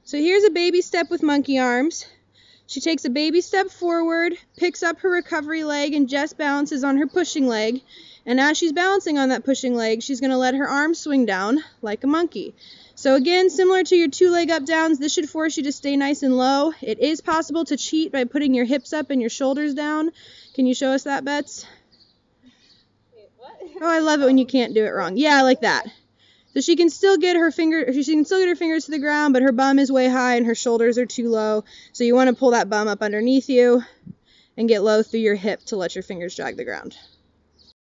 So here's a baby step with monkey arms. She takes a baby step forward, picks up her recovery leg, and just balances on her pushing leg. And as she's balancing on that pushing leg, she's going to let her arms swing down like a monkey. So again, similar to your 2-leg up downs, this should force you to stay nice and low. It is possible to cheat by putting your hips up and your shoulders down. Can you show us that, Bets? Wait, what? Oh, I love it when you can't do it wrong. Yeah, like that. So she can still get her fingers to the ground, but her bum is way high and her shoulders are too low. So you want to pull that bum up underneath you and get low through your hip to let your fingers drag the ground.